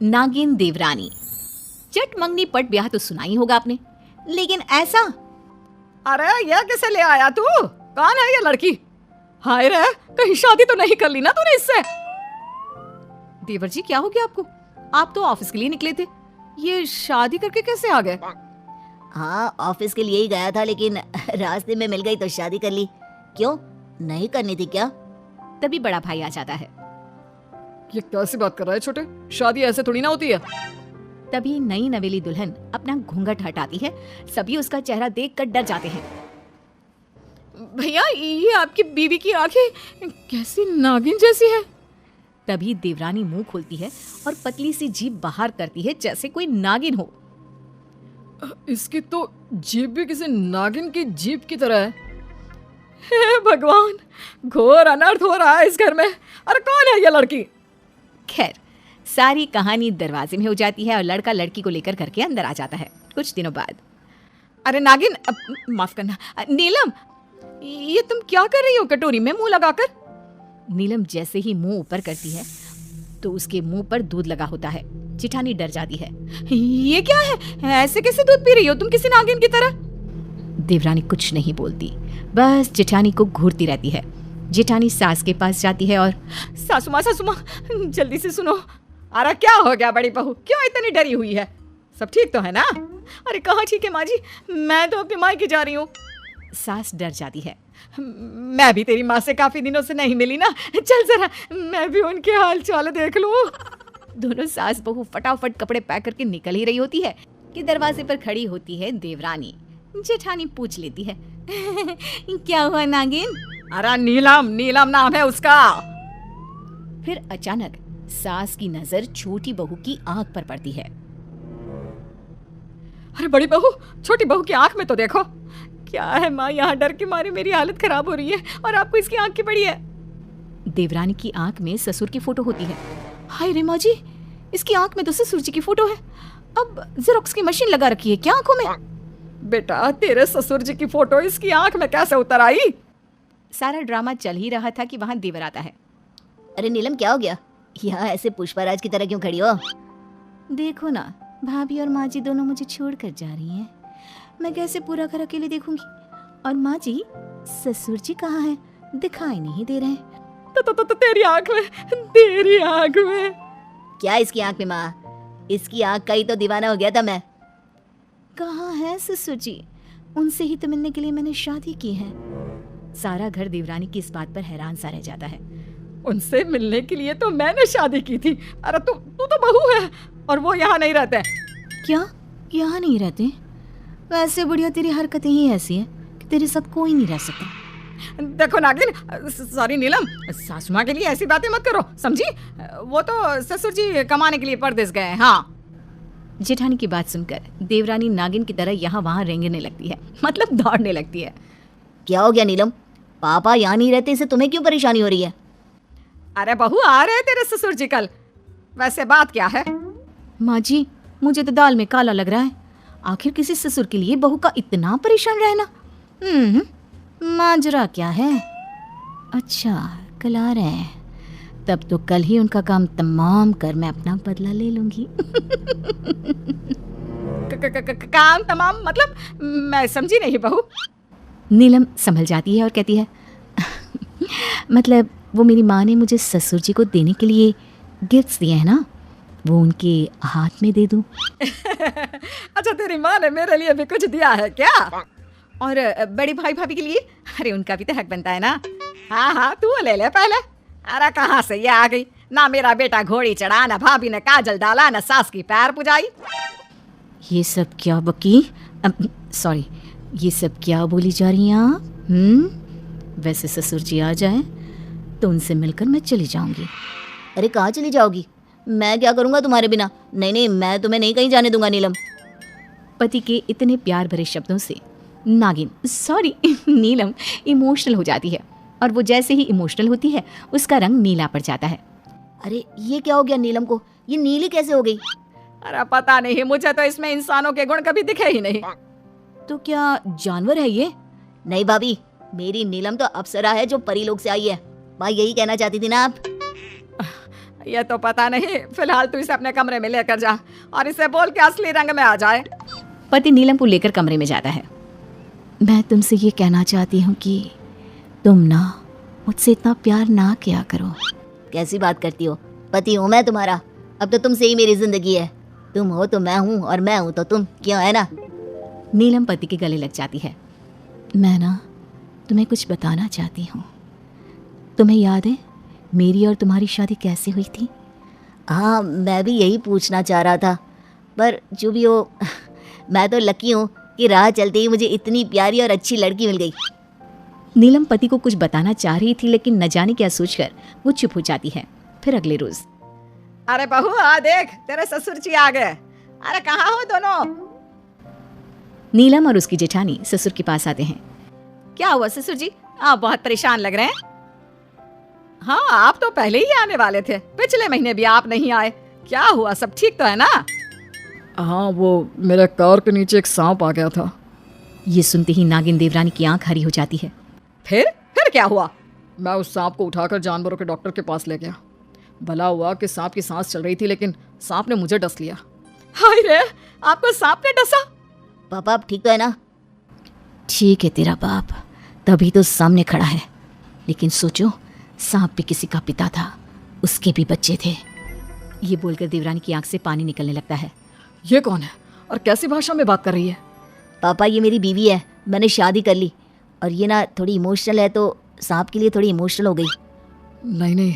नागिन देवरानी। चट मंगनी पट ब्याह तो सुना ही होगा आपने, लेकिन ऐसा। अरे ये किसे ले आया तू? कौन है ये लड़की? हाय रे, कहीं शादी तो नहीं कर ली ना तूने इससे? देवर जी क्या हो गया आपको? आप तो ऑफिस के लिए निकले थे, ये शादी करके कैसे आ गए? हाँ, ऑफिस के लिए ही गया था, लेकिन रास्ते में मिल गई तो शादी कर ली। क्यों, नहीं करनी थी क्या? तभी बड़ा भाई आ जाता है। ये कैसी बात कर रहा है छोटे? शादी ऐसे थोड़ी ना होती है। तभी नई नवेली दुल्हन अपना घूंघट हटाती है। सभी उसका चेहरा देखकर डर जाते हैं। भैया, ये आपकी बीवी की आंखें कैसी नागिन जैसी है। तभी देवरानी मुंह खोलती है और पतली सी जीभ बाहर करती है जैसे कोई नागिन हो। इसकी तो जीभ भी किसी नागिन की जीभ की तरह है। हे भगवान, घोर अनर्थ हो रहा है इस घर में। अरे कौन है ये लड़की? खैर, सारी कहानी दरवाजे में हो जाती है और लड़का लड़की को लेकर घर के अंदर आ जाता है। कुछ दिनों बाद, अरे नागिन, माफ करना, नीलम, ये तुम क्या कर रही हो कटोरी में मुंह लगाकर? नीलम जैसे ही मुंह ऊपर करती है तो उसके मुंह पर दूध लगा होता है। जेठानी डर जाती है। ये क्या है? ऐसे कैसे दूध पी रही हो तुम किसी नागिन की तरह? देवरानी कुछ नहीं बोलती, बस जेठानी को घूरती रहती है। जेठानी सास के पास जाती है और सासू माँ जल्दी से सुनो। अरे क्या हो गया बड़ी बहू, क्यों इतनी डरी हुई है? सब ठीक तो है ना? अरे कहाँ ठीक है माँ जी, मैं तो अपनी मायके जा रही हूँ। सास डर जाती है। मैं भी तेरी माँ से काफी दिनों से नहीं मिली ना, चल जरा मैं भी उनके हाल चाल देख लूं। दोनों सास बहू फटाफट कपड़े पैक करके निकल ही रही होती है कि दरवाजे पर खड़ी होती है देवरानी। जेठानी पूछ लेती है, क्या हुआ नागिन? अरे नीलम, नीलम नाम है उसका। फिर अचानक सास की नजर छोटी बहू की आंख पर पड़ती है। अरे बड़ी बहू, छोटी बहू की आंख में तो देखो। क्या है माँ, यहाँ डर के मारे मेरी हालत खराब हो रही है और आपको इसकी आंख की पड़ी है। देवरानी की आंख में ससुर की फोटो होती है। हाय रे माँ जी, इसकी आंख में तो ससुर जी की फोटो है। अब जेरोक्स की मशीन लगा रखी है क्या आंखों में? बेटा, तेरे ससुर जी की फोटो इसकी आंख में कैसे उतर आई? सारा ड्रामा चल ही रहा था कि वहाँ देवर आता है। अरे नीलम, क्या हो गया? यहाँ ऐसे पुष्पराज की तरह क्यों खड़ी हो? देखो ना, भाभी और माँ जी दोनों मुझे छोड़ कर जा रही हैं। मैं कैसे पूरा घर अकेले देखूंगी? और माँ जी, ससुर जी कहाँ हैं? दिखाई नहीं दे रहे। तो तेरी आंख में, तेरी आंख में। क्या इसकी आंख में माँ? इसकी आंख का ही तो दीवाना हो गया था मैं। कहाँ है ससुर जी? उनसे ही तो मिलने के लिए मैंने शादी की है। सारा घर देवरानी की इस बात पर हैरान सा रह जाता है। उनसे मिलने के लिए तो मैंने शादी की थी। अरे तू तो बहू है और वो यहाँ नहीं रहते। क्या यहाँ नहीं रहते? वैसे बुढ़िया, तेरी हरकतें ही ऐसी है कि तेरे साथ कोई नहीं रह सकता। देखो नागिन, सॉरी नीलम, सासू माँ के लिए ऐसी बातें मत करो, समझी? वो तो ससुर जी कमाने के लिए परदेस गए हैं। हाँ। जेठानी की बात सुनकर देवरानी नागिन की तरह यहाँ वहाँ रेंगने लगती है, मतलब दौड़ने लगती है। क्या हो गया नीलम? पापा यहाँ नहीं रहते, इसे तुम्हें क्यों परेशानी हो रही है? अरे बहू, आ रहे तेरे ससुर जी कल। वैसे बात क्या है? माँ जी, मुझे तो दाल में काला लग रहा है। आखिर किसी ससुर के लिए बहू का इतना परेशान रहना। माजरा क्या है? अच्छा, कल आ रहे हैं, तब तो कल ही उनका काम तमाम कर मैं अपना बदला ले लूंगी। काम तमाम मतलब? मैं समझी नहीं बहू। नीलम संभल जाती है और कहती है, मतलब वो मेरी माँ ने मुझे ससुर जी को देने के लिए गिफ्ट्स दिए हैं ना, वो उनके हाथ में दे दूं। अच्छा, तेरी माँ ने मेरे लिए भी कुछ दिया है क्या? और बड़ी भाई भाभी के लिए? अरे उनका भी तो हक बनता है ना। हाँ, तू ले ले पहले। अरे कहाँ से ये आ गई? ना मेरा बेटा घोड़ी चढ़ा, ना भाभी ने काजल डाला, ना सास की पैर पुजाई। ये सब क्या बकी, सॉरी, ये सब क्या बोली जा रही हैं आप? वैसे ससुर जी आ जाए तो उनसे मिलकर मैं चली जाऊंगी। अरे कहाँ चली जाओगी? मैं क्या करूँगा तुम्हारे बिना? नहीं, मैं तुम्हें नहीं कहीं जाने दूंगा नीलम। पति के इतने प्यार भरे शब्दों से नागिन, सॉरी नीलम, इमोशनल हो जाती है और वो जैसे ही इमोशनल होती है उसका रंग नीला पड़ जाता है। अरे ये क्या हो गया नीलम को? ये नीली कैसे हो गई? अरे पता नहीं, मुझे तो इसमें इंसानों के गुण कभी दिखे ही नहीं। तो क्या जानवर है ये? नहीं भाभी, मेरी नीलम तो अप्सरा है जो परी लोक से आई है। भाई यही कहना चाहती थी ना आप? ये तो पता नहीं, फिलहाल तू इसे अपने कमरे में लेकर जा और इसे बोल के असली रंग में आ जाए। पति नीलम को लेकर कमरे में जाता है। मैं तुमसे ये कहना चाहती हूँ कि तुम ना मुझसे इतना प्यार ना किया करो। कैसी बात करती हो? पति हूँ मैं तुम्हारा, अब तो तुमसे ही मेरी जिंदगी है। तुम हो तो मैं हूँ और मैं हूँ तो तुम, क्यों है ना? नीलम पति के गले लग जाती है। मैं ना तुम्हें कुछ बताना चाहती हूँ। तुम्हें याद है मेरी और तुम्हारी शादी कैसे हुई थी? हाँ, मैं भी यही पूछना चाह रहा था, पर जो भी हो मैं तो लकी हूँ कि राह चलते ही मुझे इतनी प्यारी और अच्छी लड़की मिल गई। नीलम पति को कुछ बताना चाह रही थी, लेकिन न जाने क्या सोचकर वो चुप हो जाती है। फिर अगले रोज, अरे बहू आ देख, तेरे ससुर जी आ गए। अरे कहाँ हो दोनों? नीलम और उसकी जेठानी ससुर के पास आते हैं। क्या हुआ ससुर जी, आप बहुत परेशान लग रहे हैं। हाँ, आप तो पहले ही आने वाले थे, पिछले महीने भी आप नहीं आए। क्या हुआ, सब ठीक तो है ना? हाँ, वो मेरे कार के नीचे एक सांप आ गया था। ये सुनते ही नागिन देवरानी की आंख हरी हो जाती है। फिर क्या हुआ? मैं उस सांप को उठाकर जानवरों के डॉक्टर के पास ले गया। भला हुआ कि सांप की सांस चल रही थी, लेकिन सांप ने मुझे डस लिया। हाय रे, आपको सांप ने डसा? पापा आप ठीक तो है ना? ठीक है तेरा बाप तभी तो सामने खड़ा है, लेकिन सोचो सांप भी किसी का पिता था, उसके भी बच्चे थे। ये बोलकर देवरानी की आंख से पानी निकलने लगता है। ये कौन है और कैसी भाषा में बात कर रही है? पापा ये मेरी बीवी है, मैंने शादी कर ली, और ये ना थोड़ी इमोशनल है, तो सांप के लिए थोड़ी इमोशनल हो गई। नहीं,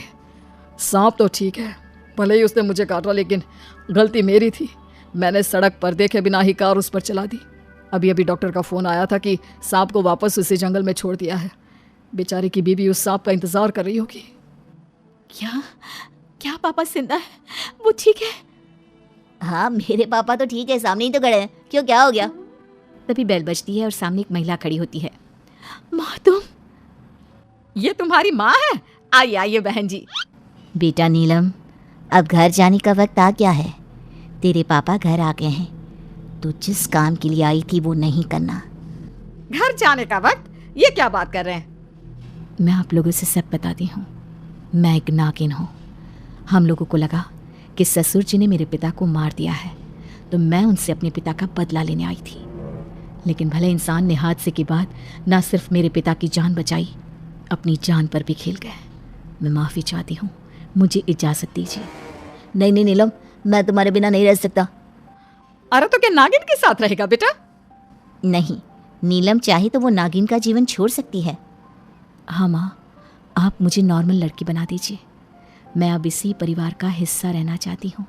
सांप तो ठीक है, भले ही उसने मुझे काटा, लेकिन गलती मेरी थी। मैंने सड़क पर देखे बिना ही कार उस पर चला दी। अभी डॉक्टर का फ़ोन आया था कि सांप को वापस उसी जंगल में छोड़ दिया है। बेचारी की बीवी उस सांप का इंतज़ार कर रही होगी। क्या पापा जिंदा है? वो ठीक है? हाँ मेरे पापा तो ठीक है, सामने ही तो खड़े हैं। क्यों, क्या हो गया? तभी बेल बजती है और सामने एक महिला खड़ी होती है। माँ तुम? ये तुम्हारी माँ है? आइए आइए बहन जी। बेटा नीलम, अब घर जाने का वक्त आ गया है। तेरे पापा घर आ गए हैं, तो जिस काम के लिए आई थी वो नहीं करना। घर जाने का वक्त? ये क्या बात कर रहे हैं? मैं आप लोगों से सब बताती हूँ। मैं एक नागिन हूँ। हम लोगों को लगा कि ससुर जी ने मेरे पिता को मार दिया है, तो मैं उनसे अपने पिता का बदला लेने आई थी। लेकिन भले इंसान ने हादसे के बाद ना सिर्फ मेरे पिता की जान बचाई, अपनी जान पर भी खेल गए। मैं माफ़ी चाहती हूँ, मुझे इजाज़त दीजिए। नहीं नीलम, मैं तुम्हारे बिना नहीं रह सकता। अरे तो क्या नागिन के साथ रहेगा बेटा? नहीं, नीलम चाहे तो वो नागिन का जीवन छोड़ सकती है। हाँ माँ, आप मुझे नॉर्मल लड़की बना दीजिए। मैं अब इसी परिवार का हिस्सा रहना चाहती हूँ।